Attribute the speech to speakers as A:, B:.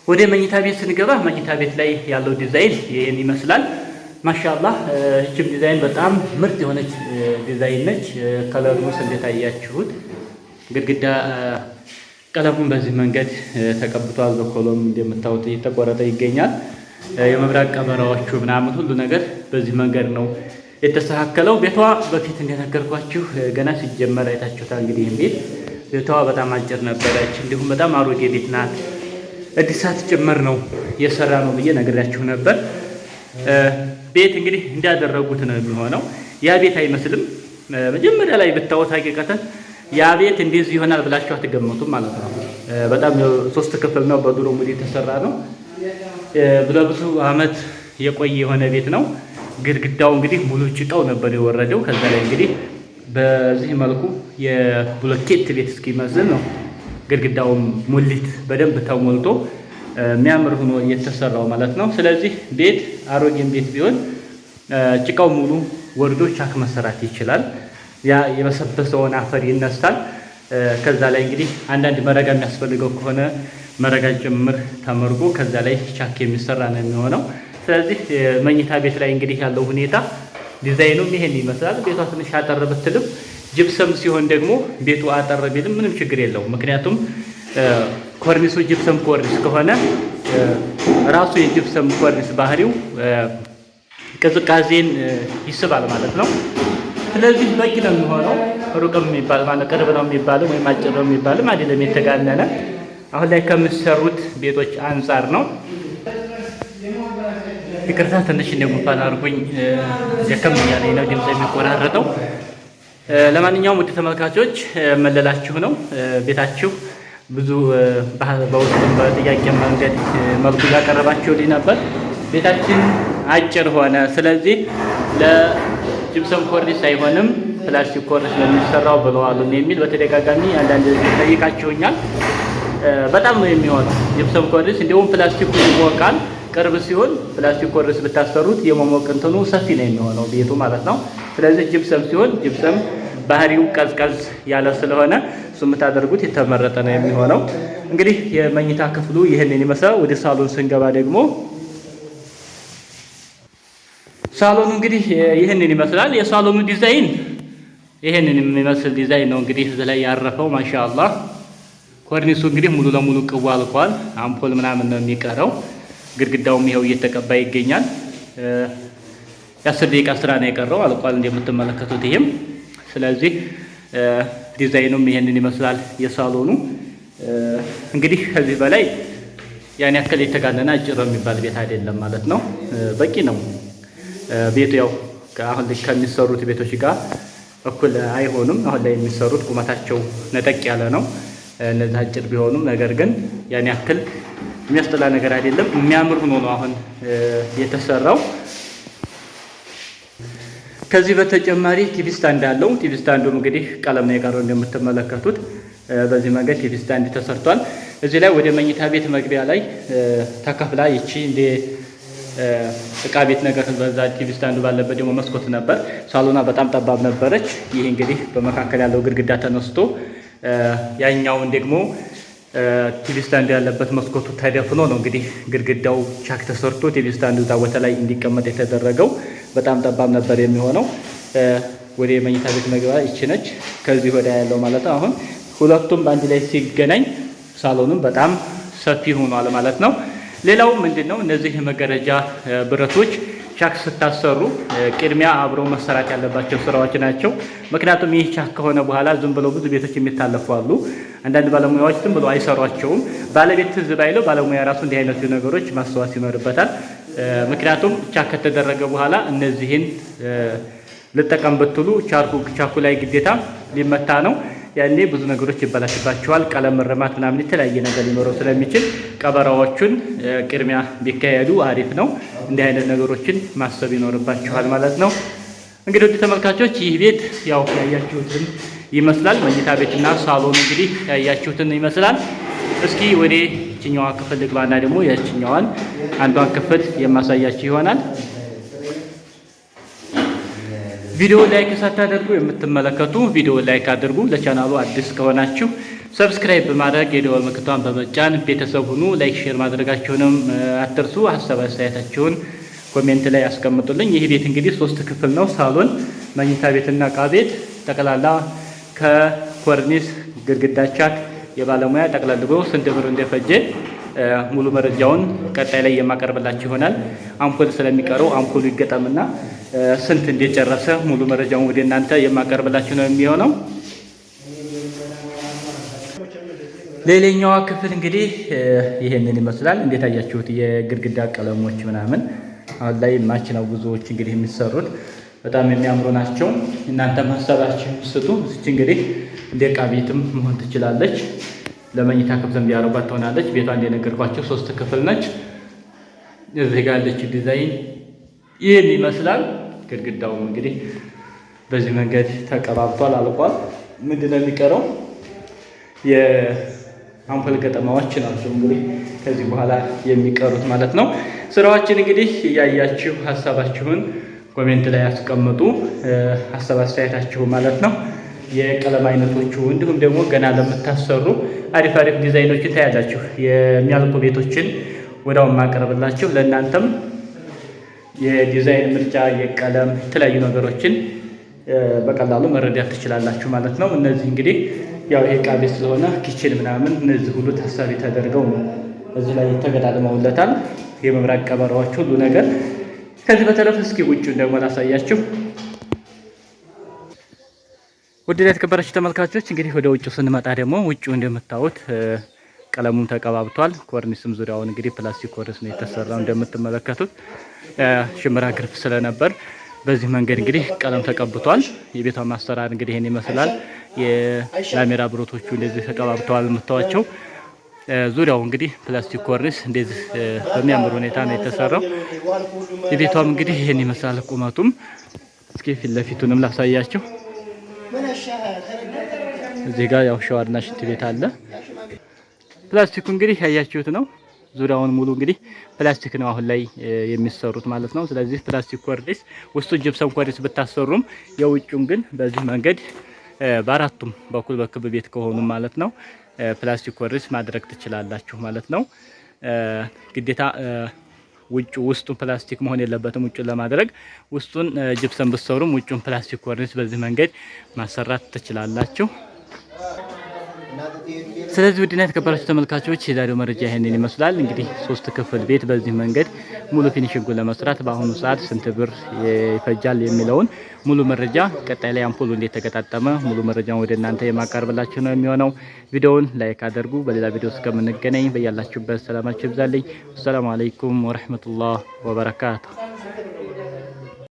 A: ወደ መኝታ ቤት ስንገባ መኝታ ቤት ላይ ያለው ዲዛይን ይሄን ይመስላል። ማሻአላህ እቺም ዲዛይን በጣም ምርጥ የሆነች ዲዛይን ነች። ከለሩስ እንደታያችሁት ግድግዳ ቀለሙን በዚህ መንገድ ተቀብቷል። በኮሎም እንደምታዩት እየተቆረጠ ይገኛል። የመብራት ቀበራዎቹ ምናምን ሁሉ ነገር በዚህ መንገድ ነው የተስተካከለው። ቤቷ በፊት እንደነገርኳችሁ ገና ሲጀመር አይታችሁታል። እንግዲህ ቤት ቤቷ በጣም አጭር ነበረች፣ እንዲሁም በጣም አሮጌ ቤት ናት። እድሳት ጭምር ነው የሰራ ነው ብዬ ነግራችሁ ነበር። ቤት እንግዲህ እንዳደረጉት ነው የሚሆነው። ያ ቤት አይመስልም። መጀመሪያ ላይ ብታዩት ሀቂቀተን ያ ቤት እንደዚህ ይሆናል ብላችሁ አትገምቱም ማለት ነው። በጣም 3 ክፍል ነው፣ በድሮ ሙድ የተሰራ ነው። ለብዙ አመት የቆየ የሆነ ቤት ነው። ግድግዳው እንግዲህ ሙሉ ጭቃው ነበር የወረደው። ከዛ ላይ እንግዲህ በዚህ መልኩ የብሎኬት ቤት እስኪመስል ነው ግድግዳውም ሙሊት በደንብ ተሞልቶ የሚያምር ሆኖ እየተሰራው ማለት ነው። ስለዚህ ቤት አሮጌም ቤት ቢሆን ጭቃው ሙሉ ወርዶ ቻክ መሰራት ይችላል። ያ የበሰበሰውን አፈር ይነሳል። ከዛ ላይ እንግዲህ አንዳንድ መረጋ የሚያስፈልገው ከሆነ መረጋ ጭምር ተመርጎ ከዛ ላይ ቻክ የሚሰራ ነው የሚሆነው። ስለዚህ መኝታ ቤት ላይ እንግዲህ ያለው ሁኔታ ዲዛይኑም ይሄን ይመስላል። ቤቷ ትንሽ አጠር ብትልም ጅፕሰም ሲሆን ደግሞ ቤቱ አጠር ቢልም ምንም ችግር የለውም። ምክንያቱም ኮርኒሱ ጅፕሰም ኮርኒስ ከሆነ ራሱ የጅፕሰም ኮርኒስ ባህሪው ቅዝቃዜን ይስባል ማለት ነው። ስለዚህ በቂ ነው የሚሆነው። ሩቅም የሚባል ማለት ቅርብ ነው የሚባልም ወይም አጭር ነው የሚባልም አይደለም፣ የተጋነነ አሁን ላይ ከምትሰሩት ቤቶች አንጻር ነው። ይቅርታ ትንሽ እንደጉንፋን አድርጎኝ ደከም እያለኝ ነው ድምፅ የሚቆራረጠው። ለማንኛውም ውድ ተመልካቾች መለላችሁ ነው። ቤታችሁ ብዙ በውስጥም በጥያቄ መንገድ መልኩ ያቀረባችሁልኝ ነበር። ቤታችን አጭር ሆነ፣ ስለዚህ ለጅፕሰም ኮርኒስ አይሆንም ፕላስቲክ ኮርኒስ ነው የሚሰራው ብለዋል የሚል በተደጋጋሚ አንዳንድ ጠይቃችሁኛል። በጣም ነው የሚሆነው ጅፕሰም ኮርኒስ። እንዲሁም ፕላስቲኩ ይሞቃል። ቅርብ ሲሆን ፕላስቲክ ኮርኒስ ብታሰሩት የመሞቅ እንትኑ ሰፊ ነው የሚሆነው ቤቱ ማለት ነው። ስለዚህ ጅፕሰም ሲሆን ጅፕሰም ባህሪው ቀዝቀዝ ያለ ስለሆነ እሱ የምታደርጉት የተመረጠ ነው የሚሆነው። እንግዲህ የመኝታ ክፍሉ ይህንን ይመስላል። ወደ ሳሎን ስንገባ ደግሞ ሳሎኑ እንግዲህ ይህንን ይመስላል። የሳሎኑ ዲዛይን ይህንን የሚመስል ዲዛይን ነው እንግዲህ እዚህ ላይ ያረፈው። ማሻአላህ ኮርኒሱ እንግዲህ ሙሉ ለሙሉ ቅዋ አልቋል። አምፖል ምናምን ነው የሚቀረው። ግድግዳውም ይኸው እየተቀባ ይገኛል። የ10 ደቂቃ ስራ ነው የቀረው፣ አልቋል እንደምትመለከቱት ይሄም። ስለዚህ ዲዛይኑም ይሄንን ይመስላል የሳሎኑ። እንግዲህ ከዚህ በላይ ያን ያክል የተጋነነ አጭር የሚባል ቤት አይደለም ማለት ነው። በቂ ነው ቤቱ። ያው አሁን ላይ ከሚሰሩት ቤቶች ጋር እኩል አይሆኑም። አሁን ላይ የሚሰሩት ቁመታቸው ነጠቅ ያለ ነው። እነዚህ አጭር ቢሆኑም ነገር ግን ያን ያክል የሚያስጠላ ነገር አይደለም። የሚያምር ሆኖ ነው አሁን የተሰራው። ከዚህ በተጨማሪ ቲቪ ስታንድ አለው። ቲቪ ስታንዱም እንግዲህ ቀለም ነው የቀረው እንደምትመለከቱት። በዚህ መንገድ ቲቪ ስታንድ ተሰርቷል። እዚህ ላይ ወደ መኝታ ቤት መግቢያ ላይ ተከፍላ ይቺ እንደ እቃ ቤት ነገር በዛ ቲቪ ስታንዱ ባለበት ደግሞ መስኮት ነበር። ሳሎና በጣም ጠባብ ነበረች። ይህ እንግዲህ በመካከል ያለው ግድግዳ ተነስቶ ያኛውን ደግሞ ቲቪ ስታንድ ያለበት መስኮቱ ተደፍኖ ነው እንግዲህ ግድግዳው ቻክ ተሰርቶ ቲቪ ስታንዱ እዛ ቦታ ላይ እንዲቀመጥ የተደረገው። በጣም ጠባብ ነበር የሚሆነው። ወደ መኝታ ቤት መግቢያ ይቺ ነች፣ ከዚህ ወዲያ ያለው ማለት ነው። አሁን ሁለቱም በአንድ ላይ ሲገናኝ ሳሎኑም በጣም ሰፊ ሆኗል ማለት ነው። ሌላው ምንድነው እነዚህ የመጋረጃ ብረቶች ቻክ ስታሰሩ ቅድሚያ አብረው መሰራት ያለባቸው ስራዎች ናቸው። ምክንያቱም ይህ ቻክ ከሆነ በኋላ ዝም ብለው ብዙ ቤቶች የሚታለፉ አሉ። አንዳንድ ባለሙያዎች ዝም ብለው አይሰሯቸውም። ባለቤት ትዝ ባይለው ባለሙያ ራሱ እንዲህ አይነቱ ነገሮች ማስተዋል ይኖርበታል። ምክንያቱም ቻክ ከተደረገ በኋላ እነዚህን ልጠቀም ብትሉ ቻኩ ላይ ግዴታ ሊመታ ነው። ያኔ ብዙ ነገሮች ይበላሽባቸዋል። ቀለም መረማት ምናምን የተለያየ ነገር ሊኖረው ስለሚችል ቀበራዎቹን ቅድሚያ ቢካሄዱ አሪፍ ነው። እንዲህ አይነት ነገሮችን ማሰብ ይኖርባችኋል ማለት ነው። እንግዲህ ውድ ተመልካቾች ይህ ቤት ያው ያያችሁትን ይመስላል። መኝታ ቤትና ሳሎኑ እንግዲህ ያያችሁትን ይመስላል። እስኪ ወደ እችኛዋ ክፍል ልግባና ደግሞ የእችኛዋን አንዷን ክፍል የማሳያችሁ ይሆናል። ቪዲዮ ላይክ ሳታደርጉ የምትመለከቱ ቪዲዮ ላይክ አድርጉ። ለቻናሉ አዲስ ከሆናችሁ ሰብስክራይብ በማድረግ የደወል ምልክቷን በመጫን ቤተሰብ ሁኑ። ላይክ ሼር ማድረጋችሁንም አትርሱ። ሀሳብ አስተያየታችሁን ኮሜንት ላይ ያስቀምጡልኝ። ይህ ቤት እንግዲህ 3 ክፍል ነው። ሳሎን፣ መኝታ ቤትና ዕቃ ቤት ጠቅላላ ከኮርኒስ ግድግዳ ቻክ የባለሙያ ጠቅላልጎ ስንት ብር እንደፈጀ ሙሉ መረጃውን ቀጣይ ላይ የማቀርብላችሁ ይሆናል። አምፖል ስለሚቀረው አምፖሉ ይገጠምና ስንት እንደጨረሰ ሙሉ መረጃውን ወደ እናንተ የማቀርብላችሁ ነው የሚሆነው። ሌላኛዋ ክፍል እንግዲህ ይሄንን ይመስላል። እንዴት አያችሁት? የግድግዳ ቀለሞች ምናምን አሁን ላይ ማች ነው ብዙዎች እንግዲህ የሚሰሩት በጣም የሚያምሩ ናቸው። እናንተም ሀሳባችሁን ስጡ። እቺ እንግዲህ እንደ ዕቃ ቤትም መሆን ትችላለች። ለመኝታ ክፍልም ቢያረጓት ትሆናለች። ቤቷ እንደነገርኳችሁ 3 ክፍል ነች። እዚህ ጋር ያለች ዲዛይን ይህን ይመስላል። ግድግዳውም እንግዲህ በዚህ መንገድ ተቀባብቷል፣ አልቋል። ምንድነው የሚቀረው? የአምፖል ገጠማዎች ናቸው እንግዲህ ከዚህ በኋላ የሚቀሩት ማለት ነው። ስራዎችን እንግዲህ እያያችሁ ሀሳባችሁን ኮሜንት ላይ ያስቀምጡ። ሀሳብ አስተያየታችሁ ማለት ነው። የቀለም አይነቶቹ እንዲሁም ደግሞ ገና ለምታሰሩ አሪፍ አሪፍ ዲዛይኖችን ታያላችሁ። የሚያልቁ ቤቶችን ወዳው ማቀርብላችሁ። ለእናንተም የዲዛይን ምርጫ፣ የቀለም የተለያዩ ነገሮችን በቀላሉ መረዳት ትችላላችሁ ማለት ነው። እነዚህ እንግዲህ ያው ይሄ ዕቃ ቤት ስለሆነ ኪችን ምናምን እነዚህ ሁሉ ታሳቢ ተደርገው እዚህ ላይ ተገጣጥመውለታል። የመብራት ቀበራዎች ሁሉ ነገር። ከዚህ በተረፈ እስኪ ውጭውን ደግሞ ላሳያችሁ። ውድ የተከበራችሁ ተመልካቾች እንግዲህ ወደ ውጭው ስንመጣ ደግሞ ውጭው እንደምታዩት ቀለሙም ተቀባብቷል። ኮርኒስም ዙሪያውን እንግዲህ ፕላስቲክ ኮርኒስ ነው የተሰራው። እንደምትመለከቱት ሽምራ ግርፍ ስለነበር በዚህ መንገድ እንግዲህ ቀለም ተቀብቷል። የቤቷ ማስተራር እንግዲህ ይሄን ይመስላል። የላሜራ ብረቶቹ እንደዚህ ተቀባብተዋል የምታዩቸው። ዙሪያው እንግዲህ ፕላስቲክ ኮርኒስ እንደዚህ በሚያምር ሁኔታ ነው የተሰራው። የቤቷም እንግዲህ ይሄን ይመስላል። ቁመቱም እስኪ ፊት ለፊቱንም ላሳያችሁ። እዚህ ጋር ያው ሻወርና ሽንት ቤት አለ። ፕላስቲኩ እንግዲህ ያያችሁት ነው። ዙሪያውን ሙሉ እንግዲህ ፕላስቲክ ነው አሁን ላይ የሚሰሩት ማለት ነው። ስለዚህ ፕላስቲክ ኮርኒስ ውስጡ ጅብሰም ኮርኒስ ብታሰሩም የውጭውን ግን በዚህ መንገድ በአራቱም በኩል በክብ ቤት ከሆኑ ማለት ነው ፕላስቲክ ኮርኒስ ማድረግ ትችላላችሁ ማለት ነው። ግዴታ ውስጡን ፕላስቲክ መሆን የለበትም። ውጭን ለማድረግ ውስጡን ጅብሰም ብትሰሩም ውጭን ፕላስቲክ ኮርኒስ በዚህ መንገድ ማሰራት ትችላላችሁ። ስለዚህ ውድና የተከበራችሁ ተመልካቾች የዛሬው መረጃ ይሄንን ይመስላል። እንግዲህ 3 ክፍል ቤት በዚህ መንገድ ሙሉ ፊኒሽንጉን ለመስራት በአሁኑ ሰዓት ስንት ብር ይፈጃል የሚለውን ሙሉ መረጃ ቀጣይ ላይ አምፖሉ እንዴት ተገጣጠመ ሙሉ መረጃውን ወደ እናንተ የማቀርብላችሁ ነው የሚሆነው። ቪዲዮውን ላይክ አድርጉ። በሌላ ቪዲዮ እስከምንገናኝ በያላችሁበት ሰላማችሁ ይብዛልኝ። ሰላም አለይኩም ወራህመቱላህ ወበረካቱ።